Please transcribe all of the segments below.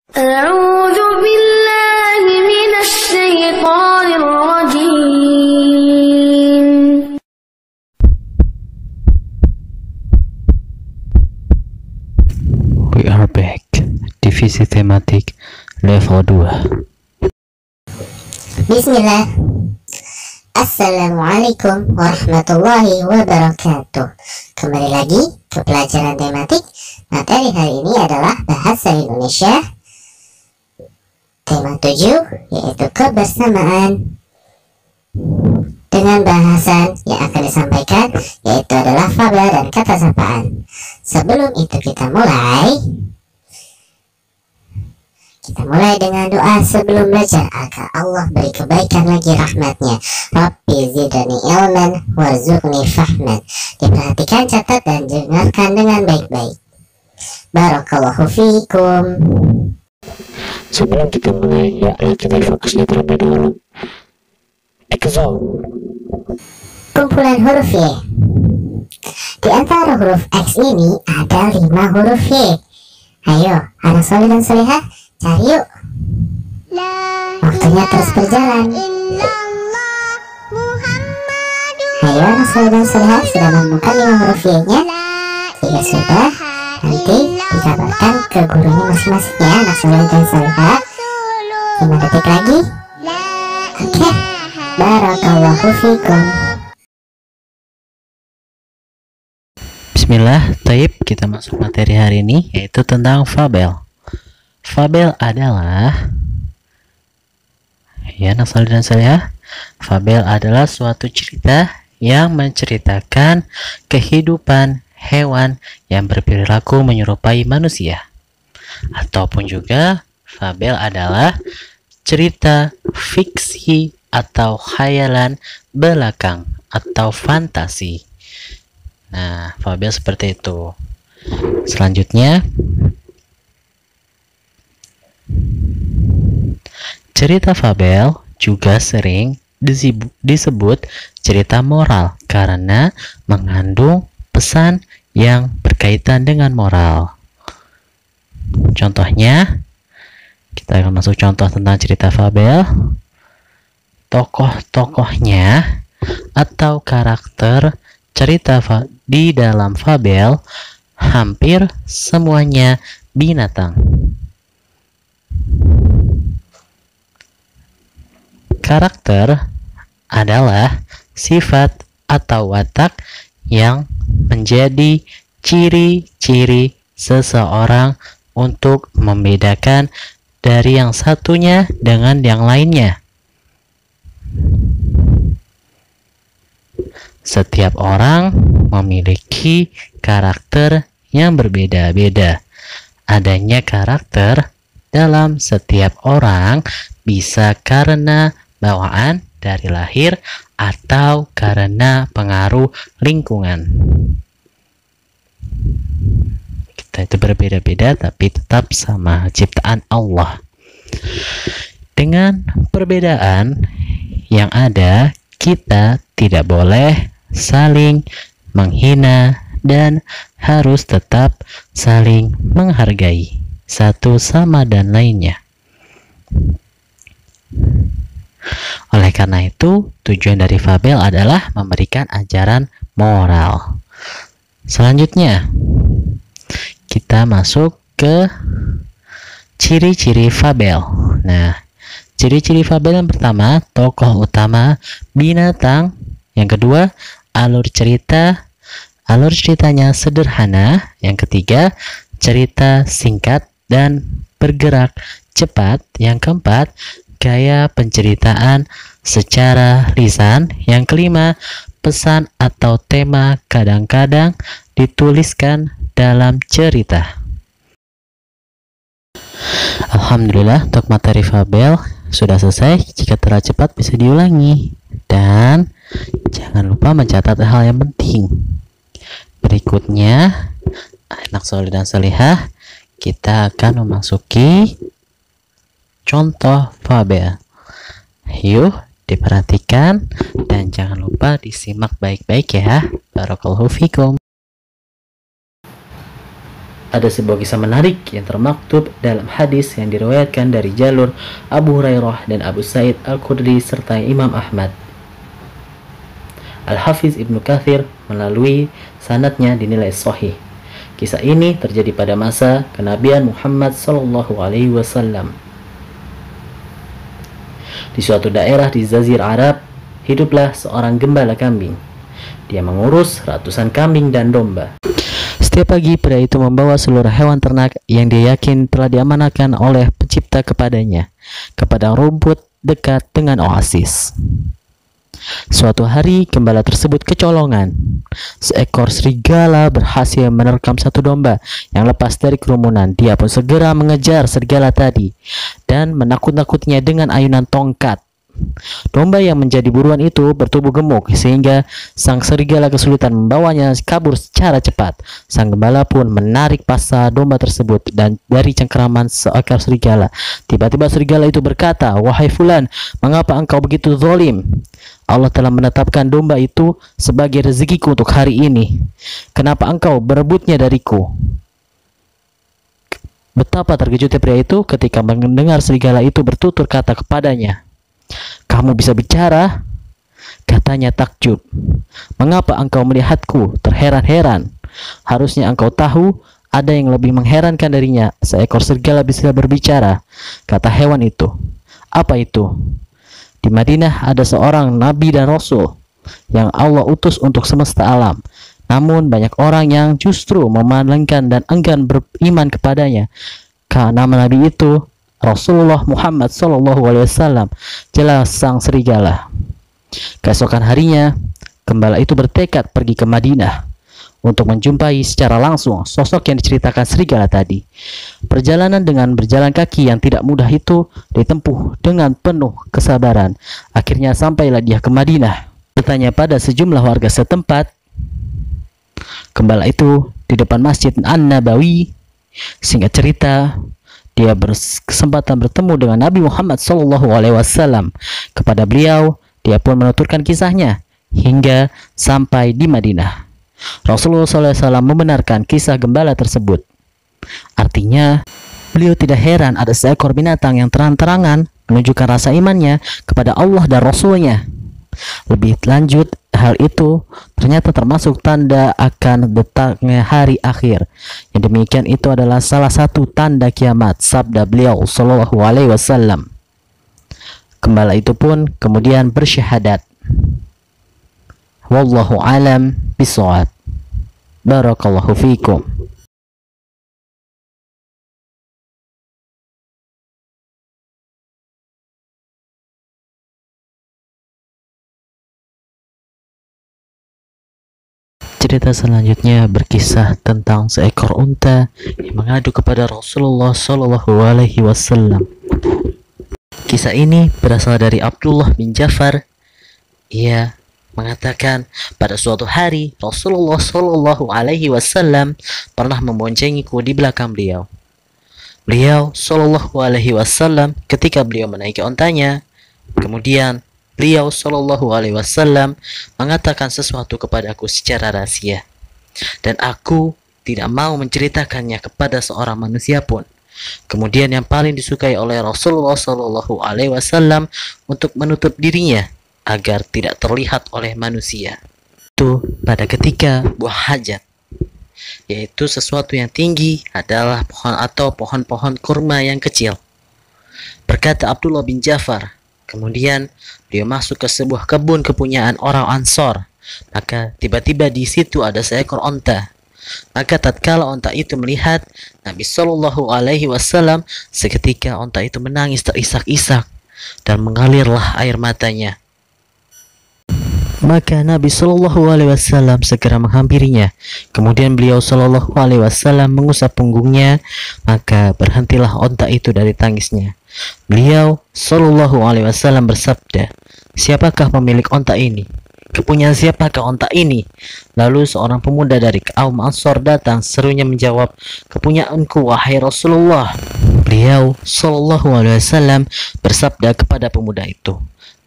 أعوذ بالله من الشيطان الرجيم. We are back. Divisi tematik level 2. Bismillah. Assalamualaikum warahmatullahi wabarakatuh. Kembali lagi ke pelajaran tematik. Materi hari ini adalah bahasa Indonesia. Tema 7 yaitu kebersamaan. Dengan bahasan yang akan disampaikan yaitu adalah fabel dan kata sapaan. Sebelum itu kita mulai dengan doa sebelum belajar agar Allah beri kebaikan lagi rahmatnya. Rabbi zidni ilman warzuqni fahman. Diperhatikan, catat, dan dengarkan dengan baik-baik. Barakallahu fiikum. Sebelum kita mulai, ya kita fokusnya terlebih dahulu. Exo. Kumpulan huruf Y. Di antara huruf X ini ada 5 huruf Y. Ayo, anak soleh dan solehah, cari yuk. Waktunya terus berjalan. Ayo, anak soleh dan solehah, sudah menemukan 5 huruf Y-nya? Jika sudah, nanti dikabarkan ke gurunya masing-masing ya, anak soleh dan solehah. 5 detik lagi. Oke, barakallahu fikum. Bismillah, taib, kita masuk materi hari ini yaitu tentang fabel. Fabel adalah, ya anak soleh dan solehah, fabel adalah suatu cerita yang menceritakan kehidupan hewan yang berperilaku menyerupai manusia. Ataupun juga fabel adalah cerita fiksi atau khayalan belakang atau fantasi. Nah, fabel seperti itu. Selanjutnya, cerita fabel juga sering disebut cerita moral karena mengandung pesan yang berkaitan dengan moral. Contohnya, kita akan masuk contoh tentang cerita fabel. Tokoh-tokohnya atau karakter cerita di dalam fabel hampir semuanya binatang. Karakter adalah sifat atau watak yang menjadi ciri-ciri seseorang untuk membedakan dari yang satunya dengan yang lainnya. Setiap orang memiliki karakter yang berbeda-beda. Adanya karakter dalam setiap orang bisa karena bawaan dari lahir atau karena pengaruh lingkungan. Kita itu berbeda-beda tapi tetap sama, ciptaan Allah. Dengan perbedaan yang ada, kita tidak boleh saling menghina dan harus tetap saling menghargai satu sama dan lainnya. Oleh karena itu, tujuan dari fabel adalah memberikan ajaran moral. Selanjutnya, kita masuk ke ciri-ciri fabel. Nah, ciri-ciri fabel yang pertama, tokoh utama binatang. Yang kedua, alur cerita. Alur ceritanya sederhana. Yang ketiga, cerita singkat dan bergerak cepat. Yang keempat, gaya penceritaan secara lisan. Yang kelima, pesan atau tema kadang-kadang dituliskan dalam cerita. Alhamdulillah, untuk materi fabel sudah selesai. Jika terlalu cepat bisa diulangi. Dan jangan lupa mencatat hal yang penting. Berikutnya, anak soleh dan solehah, kita akan memasuki contoh fabel. Yuk, diperhatikan dan jangan lupa disimak baik-baik ya. Barakallahu fikum. Ada sebuah kisah menarik yang termaktub dalam hadis yang diriwayatkan dari jalur Abu Hurairah dan Abu Sa'id Al-Khudri serta Imam Ahmad. Al-Hafiz Ibnu Katsir melalui sanadnya dinilai sahih. Kisah ini terjadi pada masa kenabian Muhammad SAW. Di suatu daerah di Jazirah Arab, hiduplah seorang gembala kambing. Dia mengurus ratusan kambing dan domba. Setiap pagi pria itu membawa seluruh hewan ternak yang dia yakin telah diamanahkan oleh pencipta kepadanya ke padang rumput dekat dengan oasis. Suatu hari gembala tersebut kecolongan. Seekor serigala berhasil menerkam satu domba yang lepas dari kerumunan. Dia pun segera mengejar serigala tadi dan menakut-nakutinya dengan ayunan tongkat. Domba yang menjadi buruan itu bertubuh gemuk sehingga sang serigala kesulitan membawanya kabur secara cepat. Sang gembala pun menarik pasa domba tersebut dan dari cengkeraman seekor serigala. Tiba-tiba serigala itu berkata, "Wahai fulan, mengapa engkau begitu zalim? Allah telah menetapkan domba itu sebagai rezekiku untuk hari ini. Kenapa engkau berebutnya dariku?" Betapa terkejutnya pria itu ketika mendengar serigala itu bertutur kata kepadanya, "Kamu bisa bicara?" Katanya takjub. "Mengapa engkau melihatku terheran-heran? Harusnya engkau tahu ada yang lebih mengherankan darinya. Seekor serigala bisa berbicara," kata hewan itu. "Apa itu?" "Di Madinah ada seorang nabi dan rasul yang Allah utus untuk semesta alam. Namun banyak orang yang justru memalingkan dan enggan beriman kepadanya. Karena nabi itu Rasulullah Muhammad SAW." Jelas sang serigala. Keesokan harinya, gembala itu bertekad pergi ke Madinah untuk menjumpai secara langsung sosok yang diceritakan serigala tadi. Perjalanan dengan berjalan kaki yang tidak mudah itu ditempuh dengan penuh kesabaran. Akhirnya sampailah dia ke Madinah. Bertanya pada sejumlah warga setempat, gembala itu di depan Masjid An-Nabawi. Singkat cerita, dia berkesempatan bertemu dengan Nabi Muhammad SAW. Kepada beliau, dia pun menuturkan kisahnya hingga sampai di Madinah. Rasulullah SAW membenarkan kisah gembala tersebut. Artinya, beliau tidak heran ada seekor binatang yang terang-terangan menunjukkan rasa imannya kepada Allah dan Rasulnya. Lebih lanjut, hal itu ternyata termasuk tanda akan datangnya hari akhir. Yang demikian itu adalah salah satu tanda kiamat, sabda beliau sallallahu alaihi wasallam. Gembala itu pun kemudian bersyahadat. Wallahu alam bishawab. Barakallahu fikum. Cerita selanjutnya berkisah tentang seekor unta yang mengadu kepada Rasulullah SAW. Kisah ini berasal dari Abdullah bin Ja'far. Ia mengatakan, pada suatu hari Rasulullah SAW pernah memboncengiku di belakang beliau. Beliau SAW ketika beliau menaiki ontanya, kemudian beliau SAW mengatakan sesuatu kepadaku secara rahasia, dan aku tidak mau menceritakannya kepada seorang manusia pun. Kemudian yang paling disukai oleh Rasulullah SAW untuk menutup dirinya agar tidak terlihat oleh manusia, itu pada ketika buah hajat, yaitu sesuatu yang tinggi adalah pohon atau pohon-pohon kurma yang kecil. Berkata Abdullah bin Ja'far, kemudian beliau masuk ke sebuah kebun kepunyaan orang Ansor. Maka tiba-tiba di situ ada seekor onta. Maka tatkala onta itu melihat Nabi SAW, seketika onta itu menangis terisak-isak dan mengalirlah air matanya. Maka Nabi SAW segera menghampirinya. Kemudian beliau SAW mengusap punggungnya. Maka berhentilah onta itu dari tangisnya. Beliau SAW bersabda, "Siapakah pemilik onta ini? Kepunyaan siapakah onta ini?" Lalu seorang pemuda dari kaum Ansor datang, serunya menjawab, "Kepunyaanku, wahai Rasulullah." Beliau Shallallahu Alaihi Wasallam bersabda kepada pemuda itu,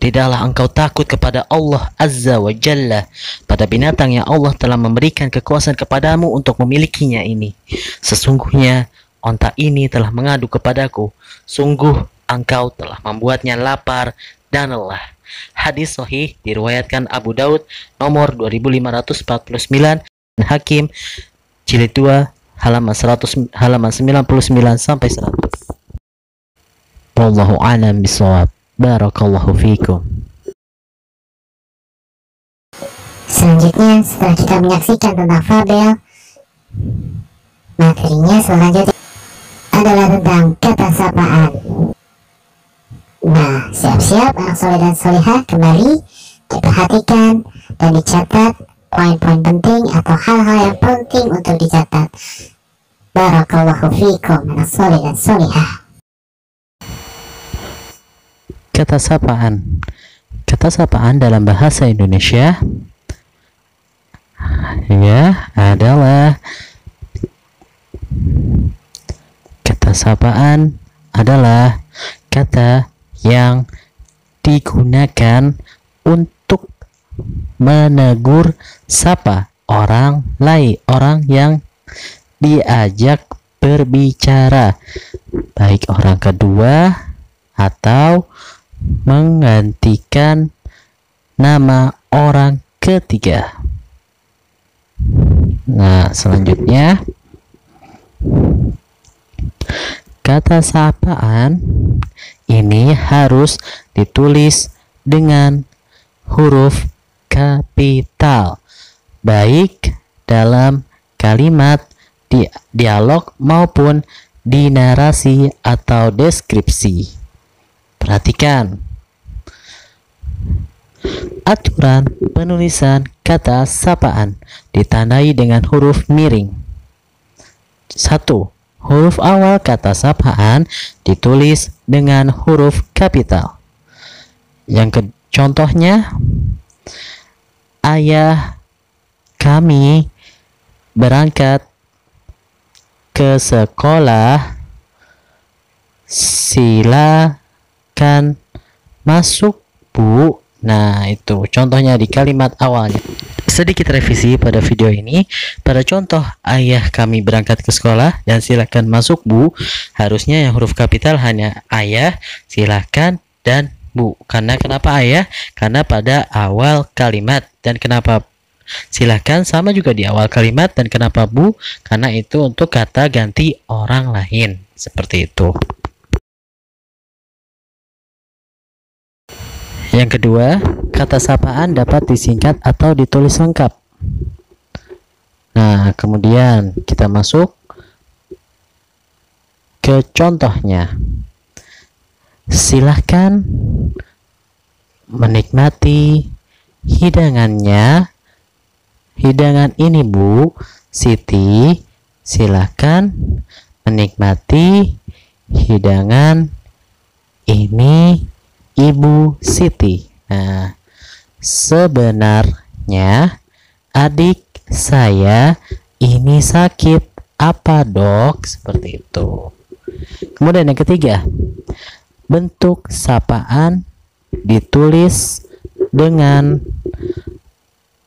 tidaklah engkau takut kepada Allah Azza wa Jalla pada binatang yang Allah telah memberikan kekuasaan kepadamu untuk memilikinya ini. Sesungguhnya onta ini telah mengadu kepadaku. Sungguh engkau telah membuatnya lapar dan lelah. Hadis sahih diriwayatkan Abu Daud nomor 2549 dan Hakim jilid 2 halaman 99 sampai 100. Wallahu a'lam bishawab. Barakallahu fikum. Selanjutnya, setelah kita menyaksikan tentang fabel, materinya selanjutnya adalah tentang kata sapaan. Nah, siap-siap anak soleh dan solehah, kembali diperhatikan dan dicatat poin-poin penting atau hal-hal yang penting untuk dicatat. Barakallahu fikum anak soleh dan solehah. Kata sapaan. Kata sapaan dalam bahasa Indonesia ya adalah kata sapaan adalah kata yang digunakan untuk menegur sapa orang lain, orang yang diajak berbicara, baik orang kedua atau menggantikan nama orang ketiga. Nah, selanjutnya kata sapaan ini harus ditulis dengan huruf kapital, baik dalam kalimat dialog maupun di narasi atau deskripsi. Perhatikan aturan penulisan kata sapaan ditandai dengan huruf miring. 1. Huruf awal kata sapaan ditulis dengan huruf kapital. Contohnya, ayah kami berangkat ke sekolah, silakan masuk Bu. Nah, itu contohnya di kalimat awalnya. Sedikit revisi pada video ini. Pada contoh ayah kami berangkat ke sekolah dan silakan masuk Bu, harusnya yang huruf kapital hanya ayah, silakan, dan Bu. Karena kenapa ayah? Karena pada awal kalimat. Dan kenapa silakan sama juga di awal kalimat. Dan kenapa Bu? Karena itu untuk kata ganti orang lain. Seperti itu. Yang kedua, kata sapaan dapat disingkat atau ditulis lengkap. Nah, kemudian kita masuk ke contohnya. Silahkan menikmati hidangannya. Hidangan ini Bu Siti. Silahkan menikmati hidangan ini Ibu Siti. Nah, sebenarnya adik saya ini sakit. Apa Dok? Seperti itu. Kemudian yang ketiga, bentuk sapaan ditulis dengan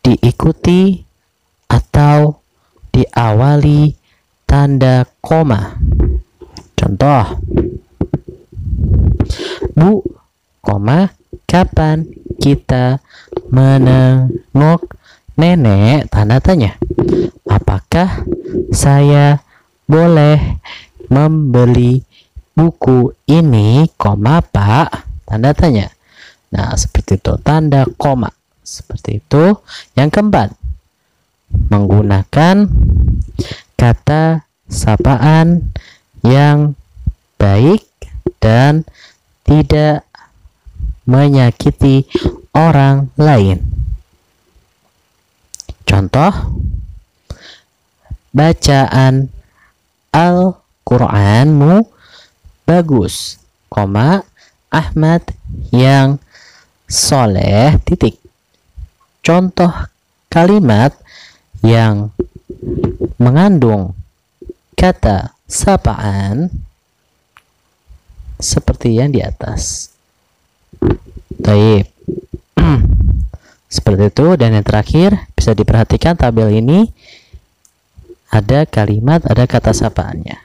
diikuti atau diawali tanda koma. Contoh, Bu, koma, kapan kita menengok nenek? Tanda tanya. Apakah saya boleh membeli buku ini, koma Pak? Tanda tanya. Nah, seperti itu, tanda koma. Seperti itu. Yang keempat, menggunakan kata sapaan yang baik dan tidak menyakiti orang lain. Contoh, bacaan Al-Qur'anmu bagus, koma, Ahmad yang soleh, titik. Contoh kalimat yang mengandung kata sapaan, seperti yang di atas. Baik. Seperti itu. Dan yang terakhir, bisa diperhatikan tabel ini ada kalimat, ada kata sapaannya.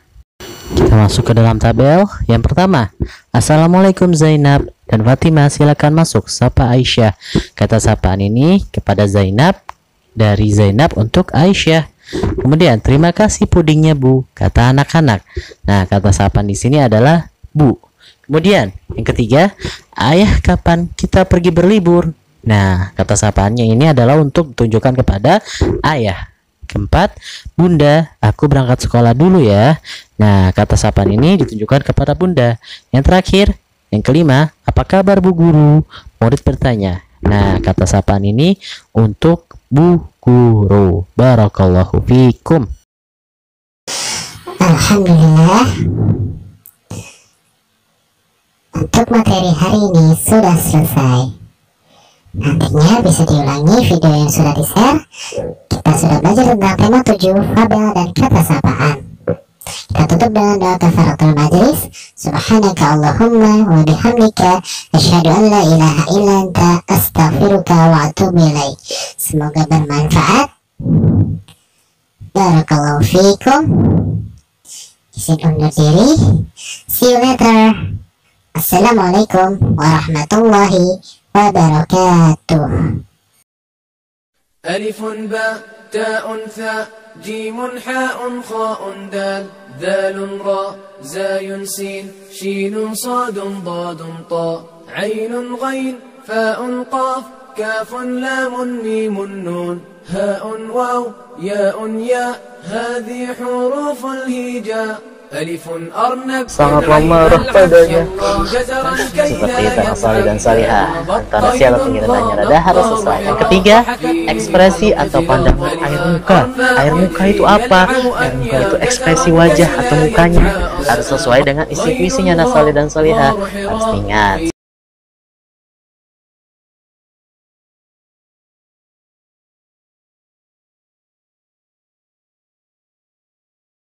Kita masuk ke dalam tabel. Yang pertama, Assalamualaikum Zainab dan Fatimah, silakan masuk. Sapa Aisyah. Kata sapaan ini kepada Zainab, dari Zainab untuk Aisyah. Kemudian, terima kasih pudingnya Bu, kata anak-anak. Nah, kata sapaan di sini adalah Bu. Kemudian, yang ketiga, ayah kapan kita pergi berlibur? Nah, kata sapaannya ini adalah untuk ditunjukkan kepada ayah. Keempat, Bunda, aku berangkat sekolah dulu ya. Nah, kata sapaan ini ditunjukkan kepada Bunda. Yang terakhir, yang kelima, apa kabar Bu Guru? Murid bertanya. Nah, kata sapaan ini untuk Bu Guru. Barakallahu fikum. Alhamdulillah, untuk materi hari ini sudah selesai. Nantinya bisa diulangi video yang sudah di-share. Kita sudah belajar tentang tema 7, fabel dan kata sapaan. Kita tutup dengan doa kafaratul majlis. Subhanaka Allahumma wa bihamdika asyhadu an la ilaha illa anta astaghfiruka wa atubu ilaik. Semoga bermanfaat. Barakallahu fiikum. Izin undur diri. See you later. Assalamualaikum warahmatullahi wabarakatuh. ألف باء تاء ثاء جيم حاء خاء دال ذال راء زاي سين شين صاد ضاد طاء عين غين فاء قاف كاف لام ميم نون هاء واو ياء ياء هذه حروف الهجاء sangat lama roh padanya. Seperti itu Salih dan Salihah. Antara siapa pengirannya rada harus sesuai. Yang ketiga, ekspresi atau pandangan air muka. Air muka itu apa? Air muka itu ekspresi wajah atau mukanya. Harus sesuai dengan isi puisinya Salih dan Salihah. Harus ingat.